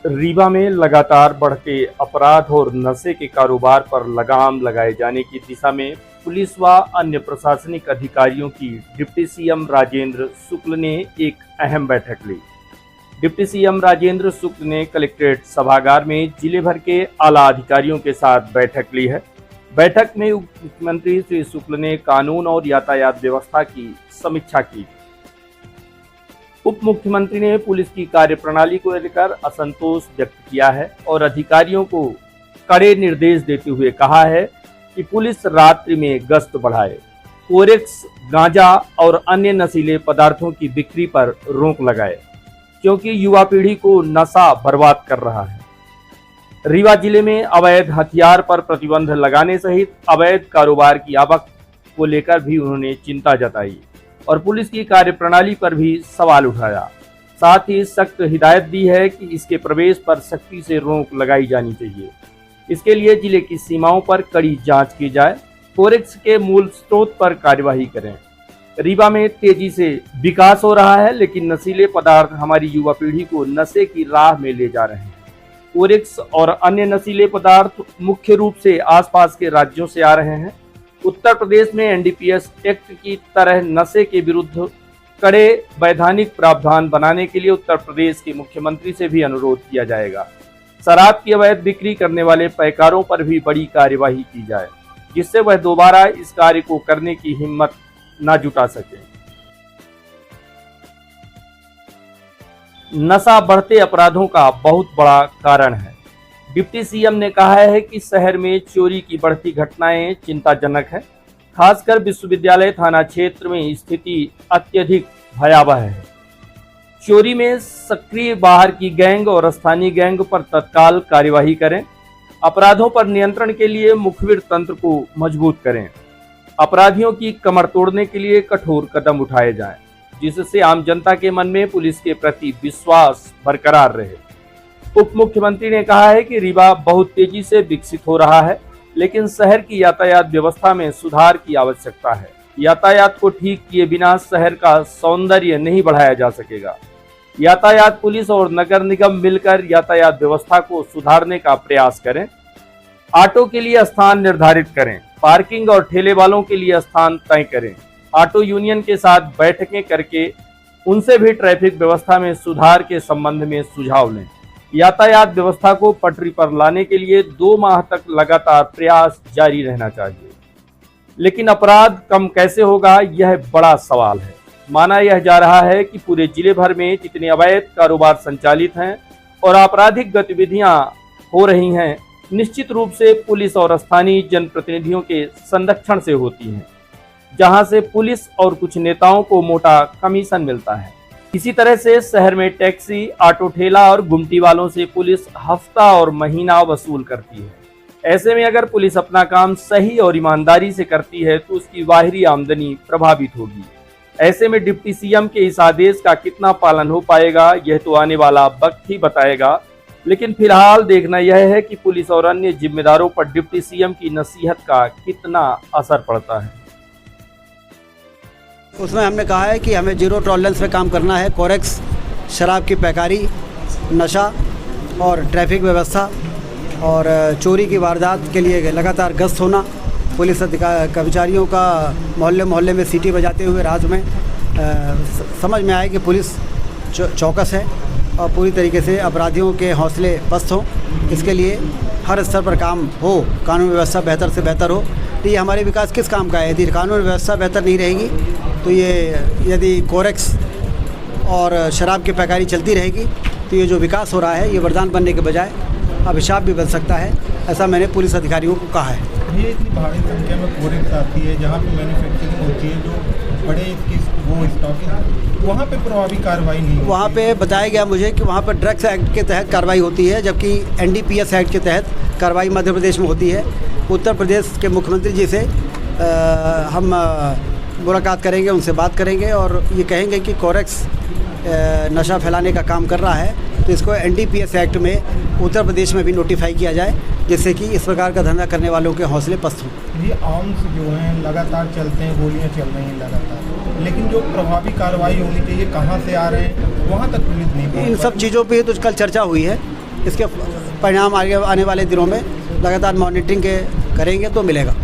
रीवा में लगातार बढ़ते अपराध और नशे के कारोबार पर लगाम लगाए जाने की दिशा में पुलिस व अन्य प्रशासनिक अधिकारियों की डिप्टी सीएम राजेंद्र शुक्ल ने एक अहम बैठक ली। डिप्टी सीएम राजेंद्र शुक्ल ने कलेक्ट्रेट सभागार में जिले भर के आला अधिकारियों के साथ बैठक ली है। बैठक में उप मुख्यमंत्री श्री शुक्ल ने कानून और यातायात व्यवस्था की समीक्षा की। उप मुख्यमंत्री ने पुलिस की कार्यप्रणाली को लेकर असंतोष व्यक्त किया है और अधिकारियों को कड़े निर्देश देते हुए कहा है कि पुलिस रात्रि में गश्त बढ़ाए, कोरेक्स, गांजा और अन्य नशीले पदार्थों की बिक्री पर रोक लगाए, क्योंकि युवा पीढ़ी को नशा बर्बाद कर रहा है। रीवा जिले में अवैध हथियार पर प्रतिबंध लगाने सहित अवैध कारोबार की आवक को लेकर भी उन्होंने चिंता जताई और पुलिस की कार्यप्रणाली पर भी सवाल उठाया। साथ ही सख्त हिदायत दी है कि इसके प्रवेश पर सख्ती से रोक लगाई जानी चाहिए। इसके लिए जिले की सीमाओं पर कड़ी जांच की जाए, कोरेक्स के मूल स्रोत पर कार्यवाही करें। रीवा में तेजी से विकास हो रहा है, लेकिन नशीले पदार्थ हमारी युवा पीढ़ी को नशे की राह में ले जा रहे हैं। कोरेक्स और अन्य नशीले पदार्थ मुख्य रूप से आसपास के राज्यों से आ रहे हैं। उत्तर प्रदेश में एनडीपीएस एक्ट की तरह नशे के विरुद्ध कड़े वैधानिक प्रावधान बनाने के लिए उत्तर प्रदेश के मुख्यमंत्री से भी अनुरोध किया जाएगा। शराब की अवैध बिक्री करने वाले पैकारों पर भी बड़ी कार्यवाही की जाए, जिससे वह दोबारा इस कार्य को करने की हिम्मत न जुटा सके। नशा बढ़ते अपराधों का बहुत बड़ा कारण है। डिप्टी सीएम ने कहा है कि शहर में चोरी की बढ़ती घटनाएं चिंताजनक है। खासकर विश्वविद्यालय थाना क्षेत्र में स्थिति अत्यधिक भयावह है। चोरी में सक्रिय बाहर की गैंग और स्थानीय गैंग पर तत्काल कार्यवाही करें। अपराधों पर नियंत्रण के लिए मुखबिर तंत्र को मजबूत करें। अपराधियों की कमर तोड़ने के लिए कठोर कदम उठाए जाएं, जिससे आम जनता के मन में पुलिस के प्रति विश्वास बरकरार रहे। उप मुख्यमंत्री ने कहा है कि रीवा बहुत तेजी से विकसित हो रहा है, लेकिन शहर की यातायात व्यवस्था में सुधार की आवश्यकता है। यातायात को ठीक किए बिना शहर का सौंदर्य नहीं बढ़ाया जा सकेगा। यातायात पुलिस और नगर निगम मिलकर यातायात व्यवस्था को सुधारने का प्रयास करें। ऑटो के लिए स्थान निर्धारित करें, पार्किंग और ठेले वालों के लिए स्थान तय करें। ऑटो यूनियन के साथ बैठकें करके उनसे भी ट्रैफिक व्यवस्था में सुधार के संबंध में सुझाव लें। यातायात व्यवस्था को पटरी पर लाने के लिए 2 माह तक लगातार प्रयास जारी रहना चाहिए। लेकिन अपराध कम कैसे होगा, यह बड़ा सवाल है। माना यह जा रहा है कि पूरे जिले भर में जितने अवैध कारोबार संचालित हैं और आपराधिक गतिविधियां हो रही हैं, निश्चित रूप से पुलिस और स्थानीय जनप्रतिनिधियों के संरक्षण से होती हैं, जहां से पुलिस और कुछ नेताओं को मोटा कमीशन मिलता है। इसी तरह से शहर में टैक्सी, ऑटो ठेला और गुमटी वालों से पुलिस हफ्ता और महीना वसूल करती है। ऐसे में अगर पुलिस अपना काम सही और ईमानदारी से करती है तो उसकी बाहरी आमदनी प्रभावित होगी। ऐसे में डिप्टी सीएम के इस आदेश का कितना पालन हो पाएगा, यह तो आने वाला वक्त ही बताएगा। लेकिन फिलहाल देखना यह है कि पुलिस और अन्य जिम्मेदारों पर डिप्टी सीएम की नसीहत का कितना असर पड़ता है। उसमें हमने कहा है कि हमें जीरो टॉलरेंस पे काम करना है। कोरेक्स, शराब की पैकारी, नशा और ट्रैफिक व्यवस्था और चोरी की वारदात के लिए लगातार गश्त होना, पुलिस कर्मचारियों का मोहल्ले मोहल्ले में सीटी बजाते हुए रात में समझ में आए कि पुलिस चौकस है और पूरी तरीके से अपराधियों के हौसले पस्त हों। इसके लिए हर स्तर पर काम हो, कानून व्यवस्था बेहतर से बेहतर हो। तो ये हमारे विकास किस काम का है? यदि कानून व्यवस्था बेहतर नहीं रहेगी तो ये यदि कोरेक्स और शराब की पैकारी चलती रहेगी तो ये जो विकास हो रहा है ये वरदान बनने के बजाय अभिशाप भी बन सकता है। ऐसा मैंने पुलिस अधिकारियों को कहा है। ये इतनी भारी संख्या में कोरेक्स आती है, जहाँ पे मैन्युफैक्चरिंग होती है, जो बड़े वो स्टॉक, वहाँ पे प्रभावी कार्रवाई नहीं होती। वहाँ पे बताया गया मुझे कि वहाँ पर ड्रग्स एक्ट के तहत कार्रवाई होती है, जबकि एनडीपीएस एक्ट के तहत कार्रवाई मध्य प्रदेश में होती है। उत्तर प्रदेश के मुख्यमंत्री जी से हम मुलाकात करेंगे, उनसे बात करेंगे और ये कहेंगे कि कोरेक्स नशा फैलाने का काम कर रहा है तो इसको एनडीपीएस एक्ट में उत्तर प्रदेश में भी नोटिफाई किया जाए, जिससे कि इस प्रकार का धंधा करने वालों के हौसले पस्त हों। ये आर्म्स जो हैं लगातार चलते हैं, गोलियां चल रही हैं लगातार, लेकिन जो प्रभावी कार्रवाई होनी चाहिए कहाँ से आ रहे हैं वहाँ तक पुलिस नहीं। इन सब चीज़ों पे तो कल चर्चा हुई है इसके परिणाम आगे आने वाले दिनों में लगातार मॉनिटरिंग के करेंगे तो मिलेगा।